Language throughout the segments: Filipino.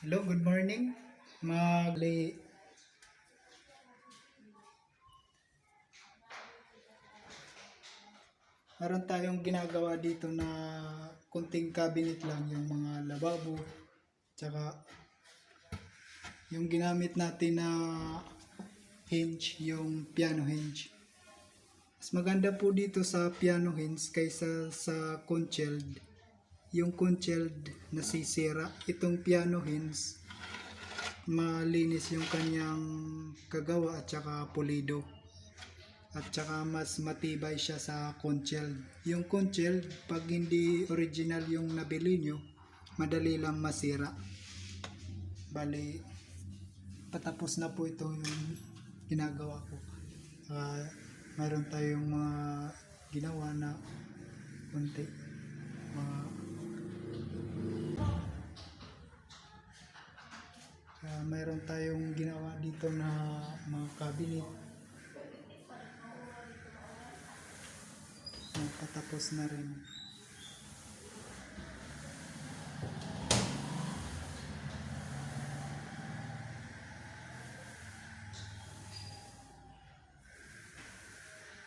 Hello, good morning. Magli Meron tayong ginagawa dito na kunting cabinet lang, yung mga lababo, tsaka yung ginamit natin na hinge, yung piano hinge. Mas maganda po dito sa piano hinge kaysa sa concealed. Yung concealed nasisira. Itong piano hinge, malinis yung kanyang kagawa at saka pulido. At saka mas matibay siya sa concealed. Yung concealed, pag hindi original yung nabili nyo, madali lang masira. Bali, patapos na po ito yung ginagawa ko. Mayroon tayong mga ginawa na konti. Mayroon tayong ginawa dito na mga cabinet. Patapos na rin.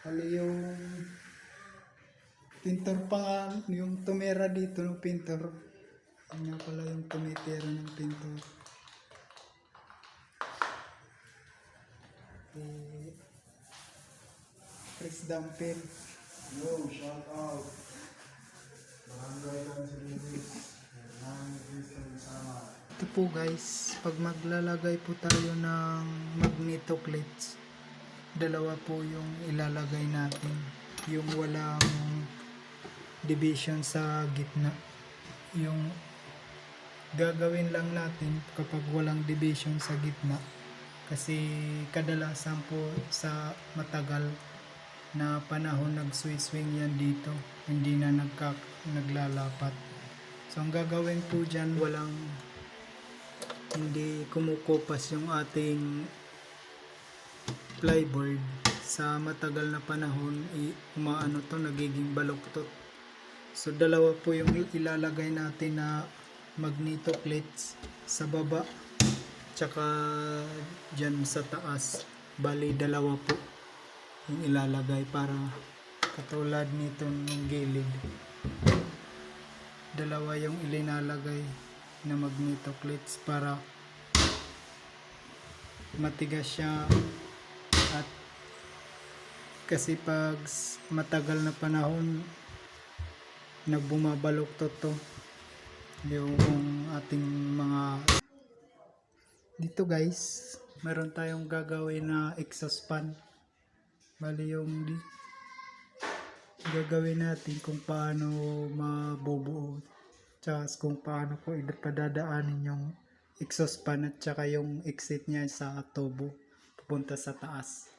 Kali yung pintor pa nga, yung tumira dito ng pintor. Ano pala yung tumitira ng pintor. Chris Dampel. Yo, shout out. Barangay Kansilinis. Ito po guys, pag maglalagay po tayo ng magneto clips, dalawa po yung ilalagay natin. Yung walang division sa gitna. Yung gagawin lang natin kapag walang division sa gitna. Kasi kadalasan po sa matagal na panahon nag-swing yan dito, hindi na naglalapat. So ang gagawin po dyan, hindi kumukupas yung ating plyboard. Sa matagal na panahon, nagiging baluktot. So dalawa po yung ilalagay natin na magneto plates sa baba, tsaka dyan sa taas. Bali dalawa po yung ilalagay para katulad nito ng gilid. Dalawa yung ilinalagay na magneto plates para matigas siya. At kasi pag matagal na panahon nagbumabaluktot to yung ating mga dito guys. Meron tayong gagawin na exhaust fan. Bali yung gagawin natin kung paano mabubuo, tsaka kung paano ko ipadadaanin yung exhaust fan at saka yung exit niya sa tubo papunta sa taas.